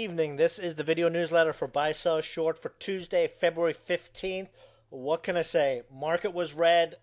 evening. This is the video newsletter for Buy Sell Short for Tuesday, February 15th. What can I say? Market was red.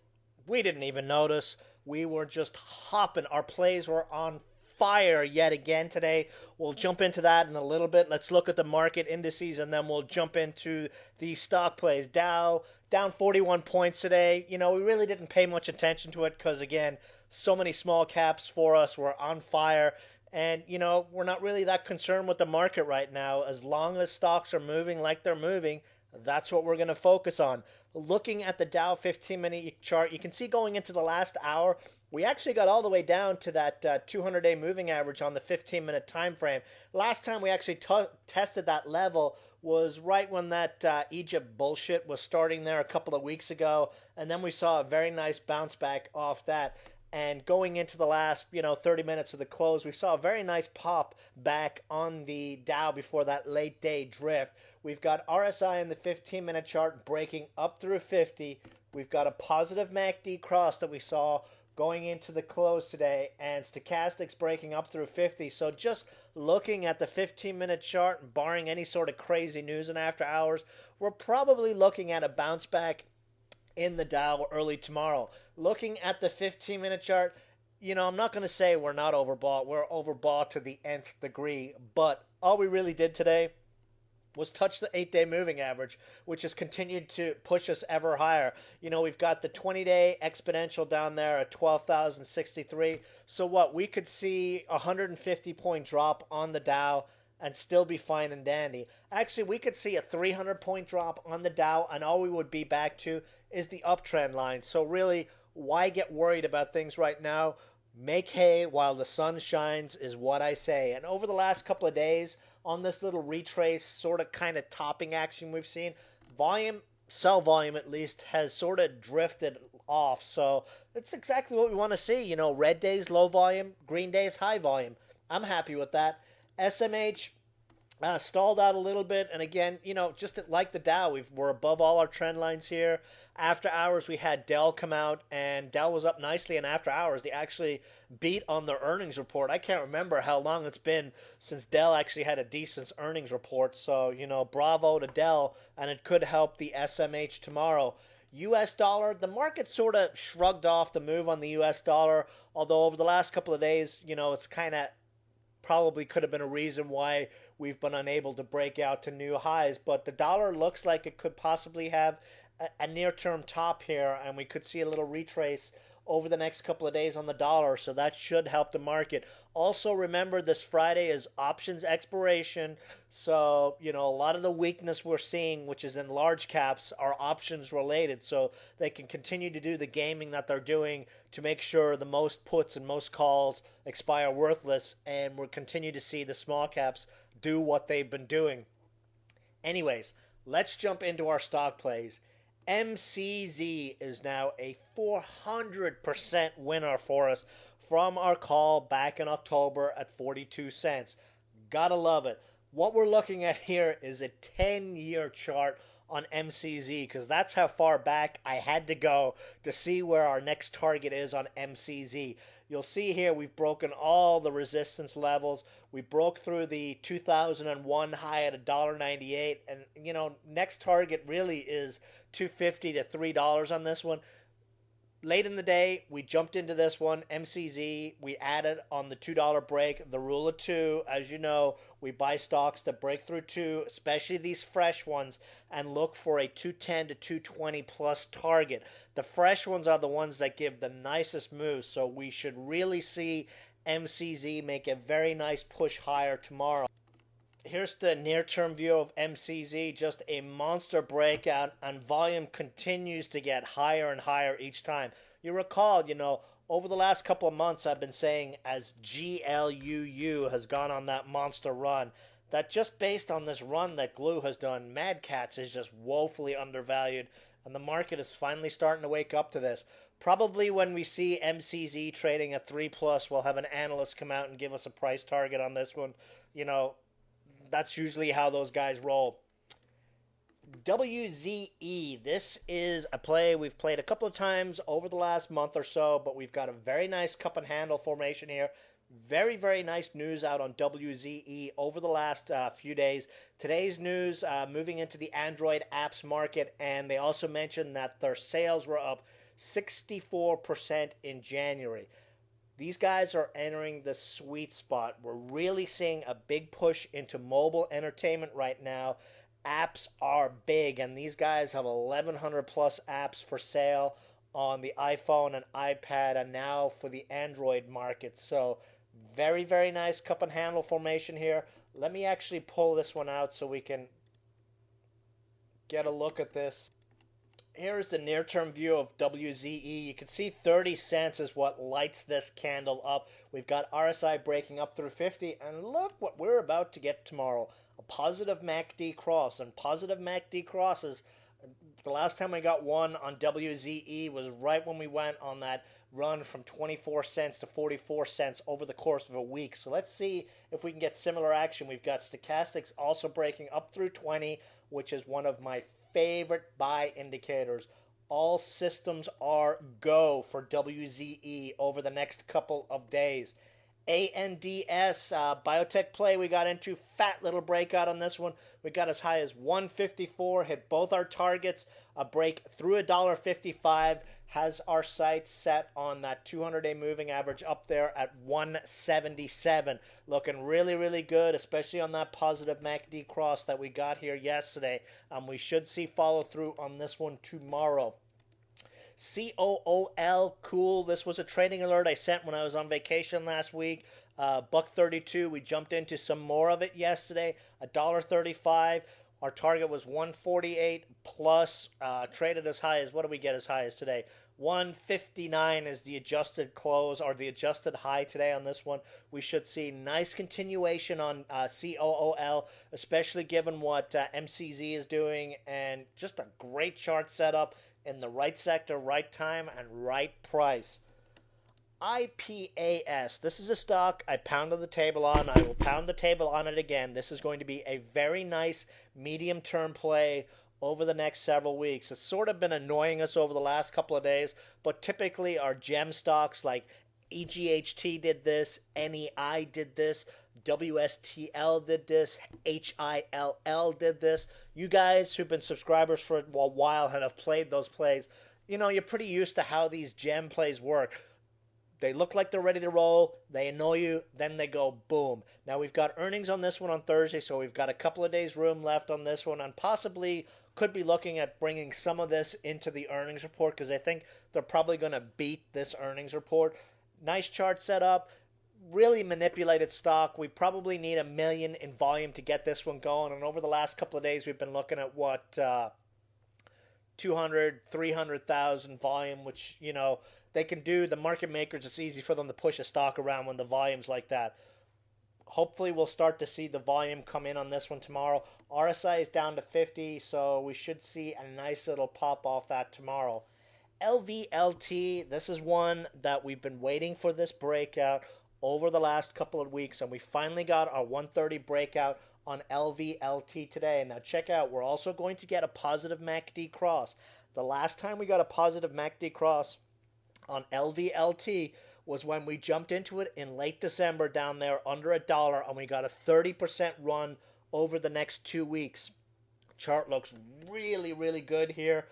We didn't even notice. We were just hopping. Our plays were on fire yet again today. We'll jump into that in a little bit. Let's look at the market indices and then we'll jump into the stock plays. Dow down 41 points today. We really didn't pay much attention to it because, again, so many small caps for us were on fire. And, we're not really that concerned with the market right now. As long as stocks are moving like they're moving, that's what we're going to focus on. Looking at the Dow 15-minute chart, you can see going into the last hour, we actually got all the way down to that 200-day moving average on the 15-minute time frame. Last time we actually tested that level was right when that Egypt bullshit was starting there a couple of weeks ago, and then we saw a very nice bounce back off that. And going into the last, 30 minutes of the close, we saw a very nice pop back on the Dow before that late day drift. We've got RSI in the 15-minute chart breaking up through 50. We've got a positive MACD cross that we saw going into the close today, and stochastics breaking up through 50. So just looking at the 15-minute chart, barring any sort of crazy news in after hours, we're probably looking at a bounce back in the Dow early tomorrow. Looking at the 15-minute chart, I'm not going to say we're not overbought. We're overbought to the nth degree, but all we really did today was touch the 8-day moving average, which has continued to push us ever higher. We've got the 20-day exponential down there at 12,063. So what? We could see a 150-point drop on the Dow and still be fine and dandy. Actually, we could see a 300-point drop on the Dow, and all we would be back to is the uptrend line. So really, why get worried about things right now? Make hay while the sun shines is what I say. And over the last couple of days, on this little retrace, sort of kind of topping action we've seen, sell volume at least, has sort of drifted off. So it's exactly what we want to see. Red days, low volume, green days, high volume. I'm happy with that. SMH stalled out a little bit, and again, just like the Dow, we're above all our trend lines here. After hours, we had Dell come out, and Dell was up nicely. And after hours, they actually beat on their earnings report. I can't remember how long it's been since Dell actually had a decent earnings report. So, bravo to Dell, and it could help the SMH tomorrow. U.S. dollar, the market sort of shrugged off the move on the U.S. dollar, although over the last couple of days, it's kind of probably could have been a reason why we've been unable to break out to new highs. But the dollar looks like it could possibly have a near-term top here, and we could see a little retrace over the next couple of days on the dollar, so that should help the market. Also, remember, this Friday is options expiration, so, a lot of the weakness we're seeing, which is in large caps, are options related, so they can continue to do the gaming that they're doing to make sure the most puts and most calls expire worthless, and we'll continue to see the small caps do what they've been doing. Anyways, let's jump into our stock plays. MCZ is now a 400% winner for us from our call back in October at 42 cents. Gotta love it. What we're looking at here is a 10-year chart on MCZ, because that's how far back I had to go to see where our next target is on MCZ. You'll see here we've broken all the resistance levels. We broke through the 2001 high at $1.98, and next target really is $2.50 to $3 on this one. Late in the day, we jumped into this one, MCZ. We added on the $2 break, the rule of two. As you know, we buy stocks that break through two, especially these fresh ones, and look for a 210 to 220 plus target. The fresh ones are the ones that give the nicest moves, so we should really see MCZ make a very nice push higher tomorrow. Here's the near-term view of MCZ, just a monster breakout, and volume continues to get higher and higher each time. You recall, over the last couple of months I've been saying as GLUU has gone on that monster run, that just based on this run that Glue has done, Mad Cats is just woefully undervalued, and the market is finally starting to wake up to this. Probably when we see MCZ trading at 3+, we'll have an analyst come out and give us a price target on this one. That's usually how those guys roll. WZE, this is a play we've played a couple of times over the last month or so, but we've got a very nice cup and handle formation here. Very, very nice news out on WZE over the last few days. Today's news moving into the Android apps market, and they also mentioned that their sales were up 64% in January. These guys are entering the sweet spot. We're really seeing a big push into mobile entertainment right now. Apps are big, and these guys have 1,100 plus apps for sale on the iPhone and iPad, and now for the Android market. So, very, very nice cup and handle formation here. Let me actually pull this one out so we can get a look at this. Here's the near-term view of WZE. You can see 30 cents is what lights this candle up. We've got RSI breaking up through 50, and look what we're about to get tomorrow. A positive MACD cross, and positive MACD crosses, the last time I got one on WZE was right when we went on that run from 24 cents to 44 cents over the course of a week. So let's see if we can get similar action. We've got stochastics also breaking up through 20, which is one of my favorite buy indicators. All systems are go for WZE over the next couple of days. ANDS biotech play we got into, fat little breakout on this one. We got as high as 154, hit both our targets. A break through $1.55 has our sights set on that 200-day moving average up there at 177. Looking really, really good, especially on that positive MACD cross that we got here yesterday. We should see follow through on this one tomorrow. COOL, cool. This was a trading alert I sent when I was on vacation last week. Buck 32. We jumped into some more of it yesterday. $1.35. Our target was 148 plus. Traded as high as, what do we get as high as today? 159 is the adjusted close or the adjusted high today on this one. We should see nice continuation on COOL, especially given what MCZ is doing, and just a great chart setup in the right sector, right time, and right price. IPAS. This is a stock I pounded the table on. I will pound the table on it again. This is going to be a very nice medium-term play over the next several weeks. It's sort of been annoying us over the last couple of days, but typically our gem stocks like EGHT did this, NEI did this, WSTL did this, HILL did this. You guys who've been subscribers for a while and have played those plays, you know, you're pretty used to how these gem plays work. They look like they're ready to roll, they annoy you, then they go boom. Now we've got earnings on this one on Thursday, so we've got a couple of days room left on this one, and possibly could be looking at bringing some of this into the earnings report because I think they're probably going to beat this earnings report. Nice chart setup, really manipulated stock. We probably need 1 million in volume to get this one going, and over the last couple of days we've been looking at what 200, 300,000 volume, which, you know, they can do. The market makers, it's easy for them to push a stock around when the volume's like that. Hopefully we'll start to see the volume come in on this one tomorrow. RSI is down to 50, so we should see a nice little pop off that tomorrow. LVLT, this is one that we've been waiting for this breakout over the last couple of weeks, and we finally got our 130 breakout on LVLT today. Now check out, we're also going to get a positive MACD cross. The last time we got a positive MACD cross on LVLT was when we jumped into it in late December down there under $1, and we got a 30% run over the next 2 weeks. Chart looks really, really good here.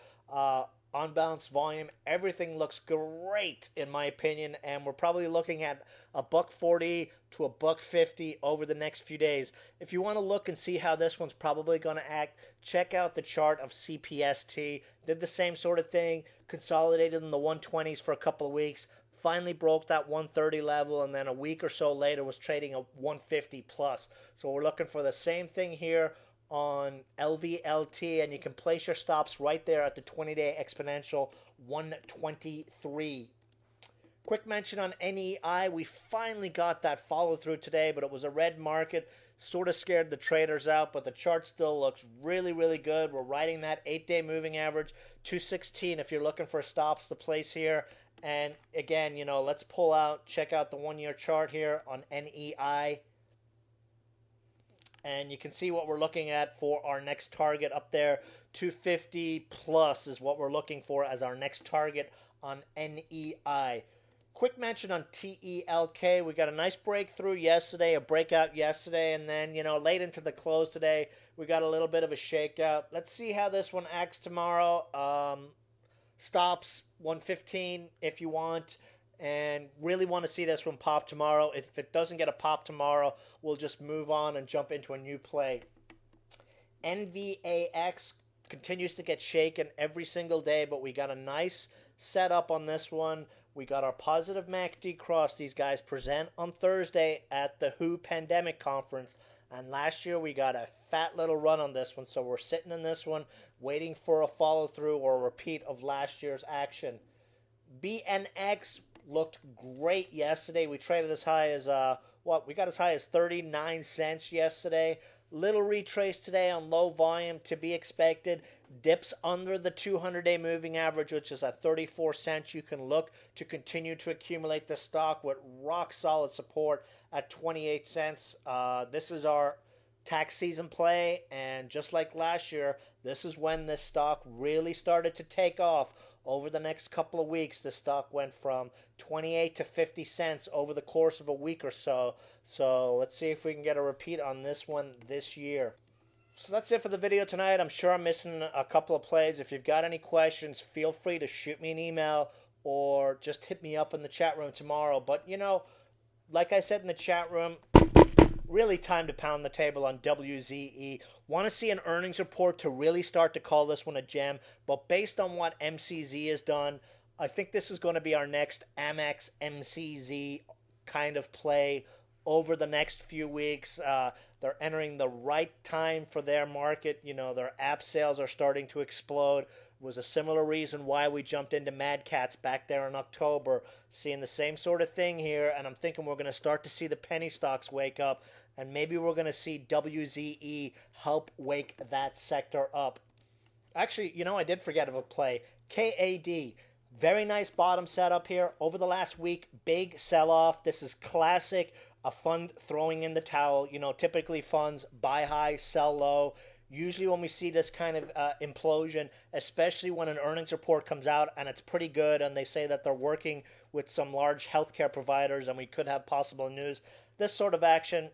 On balance volume, everything looks great in my opinion, and we're probably looking at $1.40 to $1.50 over the next few days. If you want to look and see how this one's probably going to act, check out the chart of CPST. Did the same sort of thing, consolidated in the 120s for a couple of weeks, finally broke that 130 level, and then a week or so later was trading a 150 plus. So we're looking for the same thing here on LVLT, and you can place your stops right there at the 20-day exponential 123. Quick mention on NEI, we finally got that follow through today, but it was a red market, sort of scared the traders out, but the chart still looks really, really good. We're riding that 8-day moving average, 216 if you're looking for stops to place here. And again, you know, let's pull out, check out the 1-year chart here on NEI. And you can see what we're looking at for our next target up there. 250 plus is what we're looking for as our next target on NEI. quick mention on TELK. We got a nice breakthrough yesterday, a breakout yesterday, and then, late into the close today, we got a little bit of a shakeout. Let's see how this one acts tomorrow. Stops 115 if you want, and really want to see this one pop tomorrow. If it doesn't get a pop tomorrow, we'll just move on and jump into a new play. NVAX continues to get shaken every single day, but we got a nice setup on this one. We got our positive MACD cross. These guys present on Thursday at the WHO Pandemic Conference. And last year we got a fat little run on this one. So we're sitting in this one waiting for a follow through or a repeat of last year's action. BNX looked great yesterday. We traded as high as, we got as high as 39 cents yesterday. Little retrace today on low volume to be expected. Dips under the 200-day moving average, which is at 34 cents. You can look to continue to accumulate the stock with rock solid support at 28 cents. This is our tax season play, and just like last year, this is when this stock really started to take off. Over the next couple of weeks, the stock went from 28 to 50 cents over the course of a week or so. So let's see if we can get a repeat on this one this year. So that's it for the video tonight. I'm sure I'm missing a couple of plays. If you've got any questions, feel free to shoot me an email or just hit me up in the chat room tomorrow. But, like I said in the chat room, really time to pound the table on WZE. Want to see an earnings report to really start to call this one a gem. But based on what MCZ has done, I think this is going to be our next Amex MCZ kind of play over the next few weeks. They're entering the right time for their market. Their app sales are starting to explode. It was a similar reason why we jumped into Mad Cats back there in October, seeing the same sort of thing here, and I'm thinking we're going to start to see the penny stocks wake up, and maybe we're going to see WZE help wake that sector up. Actually, I did forget of a play. KAD. Very nice bottom setup here. Over the last week, big sell-off. This is classic, a fund throwing in the towel. Typically funds buy high, sell low. Usually when we see this kind of implosion, especially when an earnings report comes out and it's pretty good and they say that they're working with some large healthcare providers and we could have possible news, this sort of action,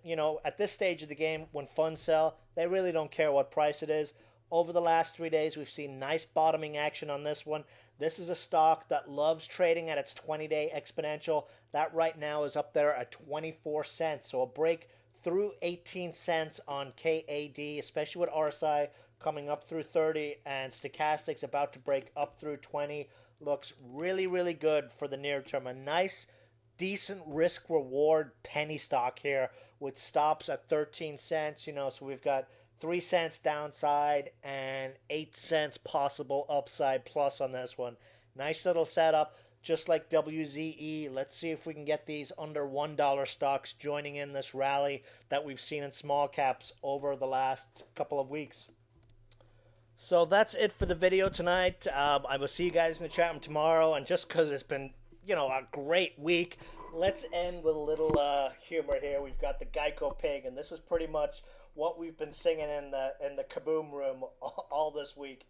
at this stage of the game, when funds sell, they really don't care what price it is. Over the last 3 days, we've seen nice bottoming action on this one. This is a stock that loves trading at its 20-day exponential. That right now is up there at 24 cents. So a break through 18 cents on KAD, especially with RSI coming up through 30 and Stochastics about to break up through 20. Looks really, really good for the near term. A nice, decent risk-reward penny stock here with stops at 13 cents. So we've got 3 cents downside and 8 cents possible upside plus on this one. Nice little setup, just like WZE. Let's see if we can get these under $1 stocks joining in this rally that we've seen in small caps over the last couple of weeks. So that's it for the video tonight. I will see you guys in the chat room tomorrow. And just because it's been, a great week, let's end with a little humor here. We've got the Geico pig, and this is pretty much what we've been singing in the Kaboom room all this week.